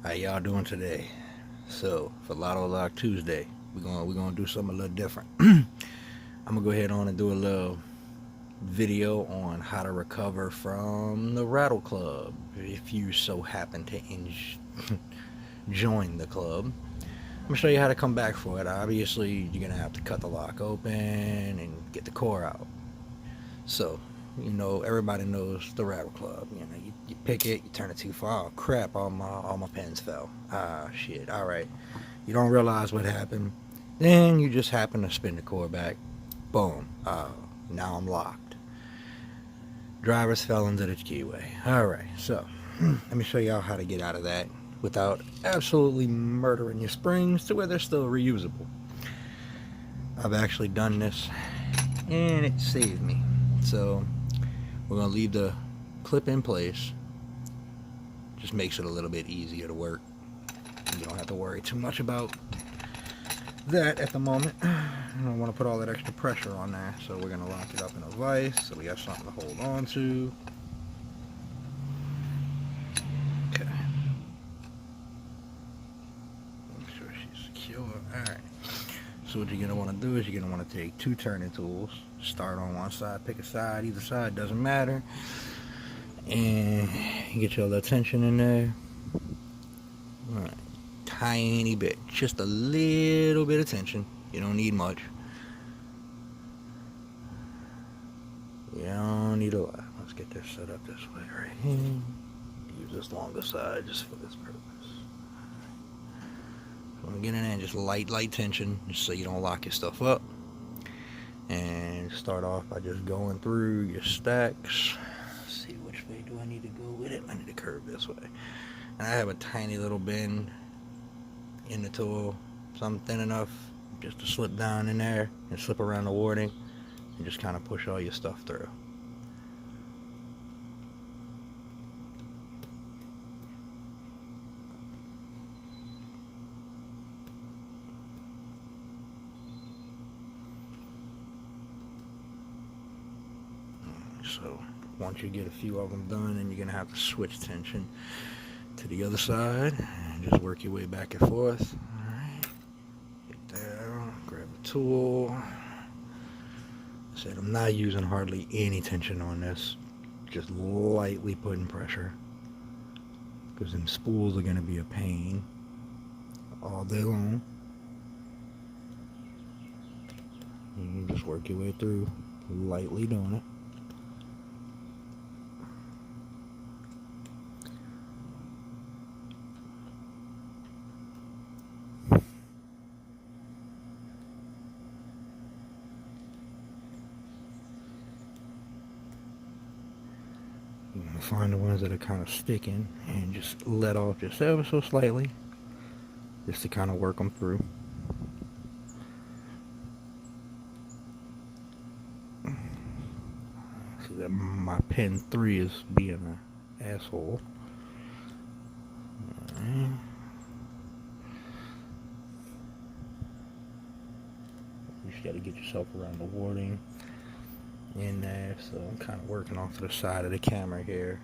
How y'all doing today? So for Lotto Lock Tuesday, we're gonna do something a little different. I'm gonna go ahead on and do a little video on how to recover from the Rattle Club if you so happen to join the club. I'm gonna show you how to come back for it. Obviously, you're gonna have to cut the lock open and get the core out. So, everybody knows the Rattle Club. You pick it, you turn it too far. Oh, crap! All my pens fell. Ah, shit. All right. You don't realize what happened. Then you just happen to spin the core back. Boom. Now I'm locked. Drivers fell into the keyway. All right. So, let me show y'all how to get out of that without absolutely murdering your springs to where they're still reusable. I've actually done this, and it saved me. So we're going to leave the clip in place. Just makes it a little bit easier to work. You don't have to worry too much about that at the moment. I don't want to put all that extra pressure on there, so we're going to lock it up in a vise so we have something to hold on to. Okay. Make sure she's secure. Alright. So what you're going to want to do is you're going to want to take two turning tools. Start on one side, pick a side, either side, doesn't matter. And you get your little tension in there. Alright. Tiny bit. Just a little bit of tension. You don't need much. You don't need a lot. Let's get this set up this way right here. Use this longer side just for this purpose. So I'm getting in just light tension just so you don't lock your stuff up. And start off by just going through your stacks. Let's see, which way do I need to go with it? I need to curve this way. And I have a tiny little bend in the tool, some thin enough just to slip down in there and slip around the warding and just kind of push all your stuff through. So once you get a few of them done, then you're going to have to switch tension to the other side and just work your way back and forth. Alright, get down, grab a tool. I said I'm not using hardly any tension on this, just lightly putting pressure because them spools are going to be a pain all day long. You just work your way through, lightly doing it. You're going to find the ones that are kind of sticking and just let off just ever so slightly just to kind of work them through. So that my pin 3 is being an asshole. Alright. You just got to get yourself around the warding in there. So I'm kind of working off to the side of the camera here.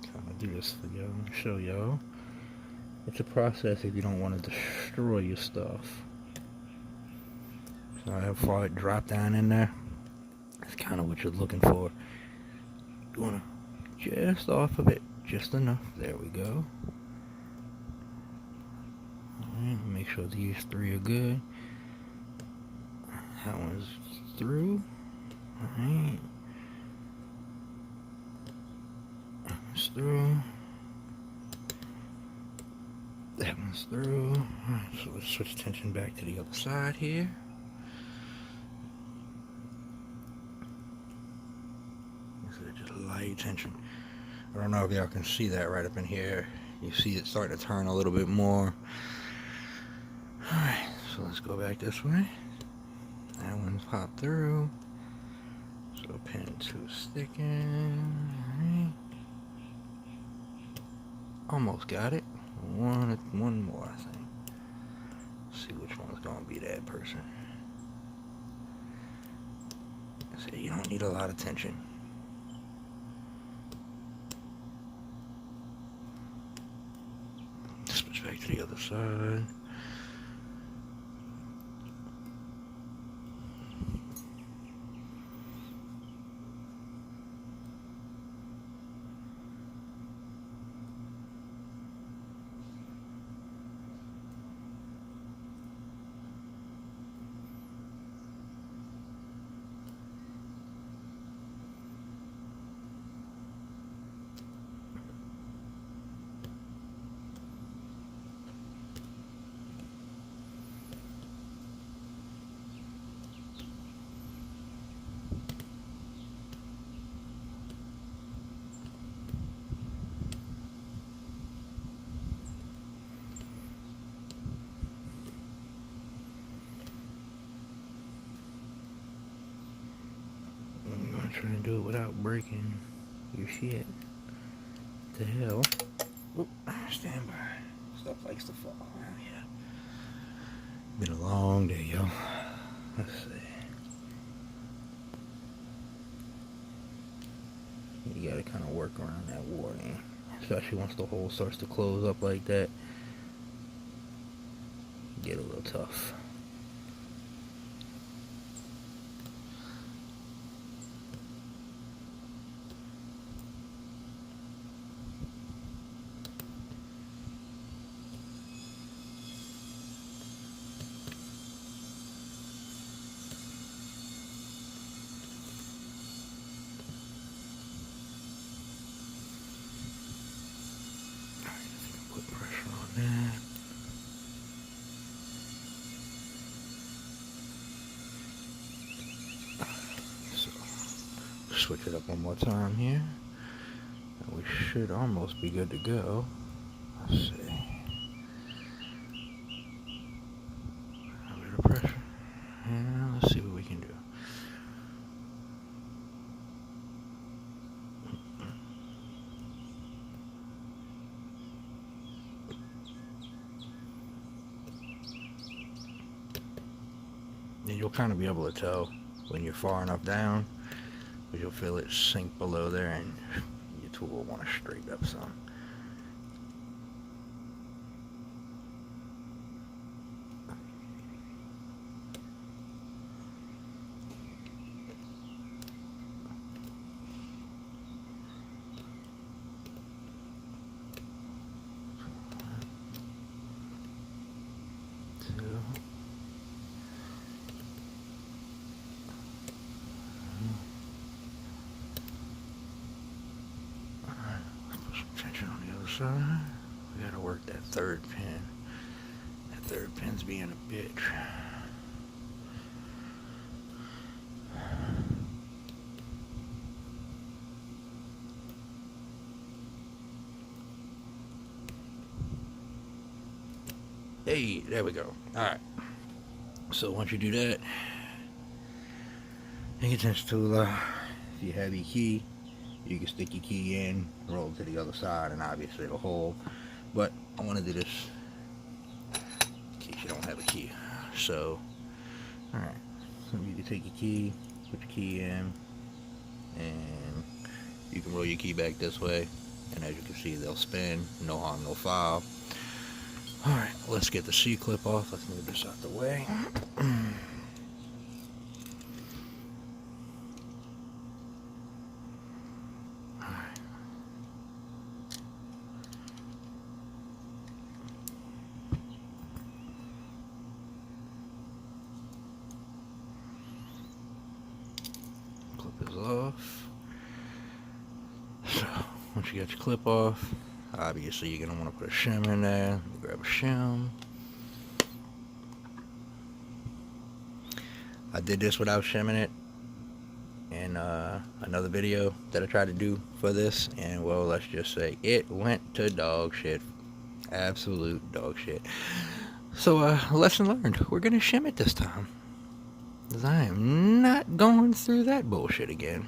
Trying to do this for y'all, show y'all. It's a process if you don't want to destroy your stuff. So how far it dropped down in there. That's kind of what you're looking for. You want to just off of it, just enough. There we go. Alright, make sure these three are good. That one's through. Alright. That's through. That one's through. Alright, so let's switch tension back to the other side here. So just light tension. I don't know if y'all can see that right up in here. You see it starting to turn a little bit more. Alright, so let's go back this way. That one's popped through. So pin 2 sticking. Alright. Almost got it. One more, I think. Let's see which one's gonna be that person. So you don't need a lot of tension. to the other side. I'm trying to do it without breaking your shit. What the hell? Oop, stand by. Stuff likes to fall. Oh, yeah. Been a long day, yo. Let's see. You gotta kind of work around that warding, especially once the hole starts to close up like that. Get a little tough. Put pressure on that. So, switch it up one more time here. And we should almost be good to go. Let's see. A bit of pressure. And let's see what we can do. And you'll kind of be able to tell when you're far enough down, but you'll feel it sink below there and your tool will want to straighten up some. Side. We gotta work that third pin. That third pin's being a bitch. Hey, there we go. Alright. So once you do that, pay attention to if you have your key, you can stick your key in, roll to the other side, and obviously it'll hold. But I want to do this in case you don't have a key. So, alright. So you can take your key, put your key in, and you can roll your key back this way. And as you can see, they'll spin. No harm, no foul. Alright, let's get the C-clip off. Let's move this out the way. Off. So once you got your clip off, obviously you're gonna want to put a shim in there. Grab a shim. I did this without shimming it in another video that I tried to do for this, and well, let's just say it went to dog shit. Absolute dog shit. So lesson learned. We're gonna shim it this time, because I am not going through that bullshit again.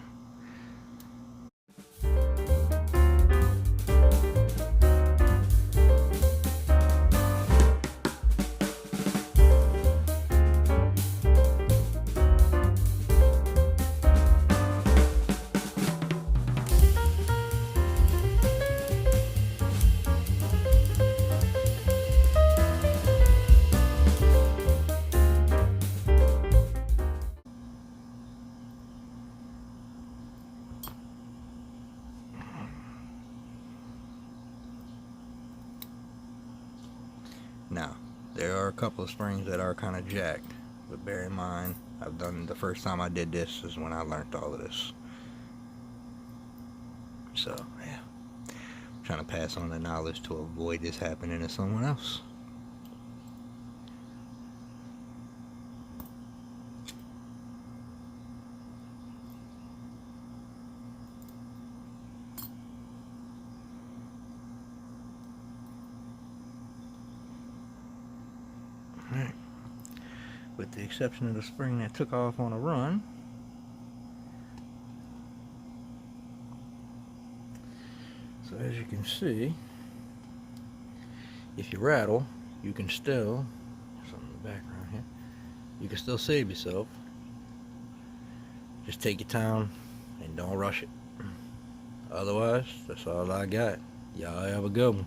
Now, there are a couple of springs that are kind of jacked, but bear in mind, the first time I did this is when I learned all of this. So, yeah. I'm trying to pass on the knowledge to avoid this happening to someone else. Alright. With the exception of the spring that took off on a run, so as you can see, if you rattle, you can still, something in the background here, you can still save yourself. Just take your time and don't rush it. Otherwise, that's all I got. Y'all have a good one.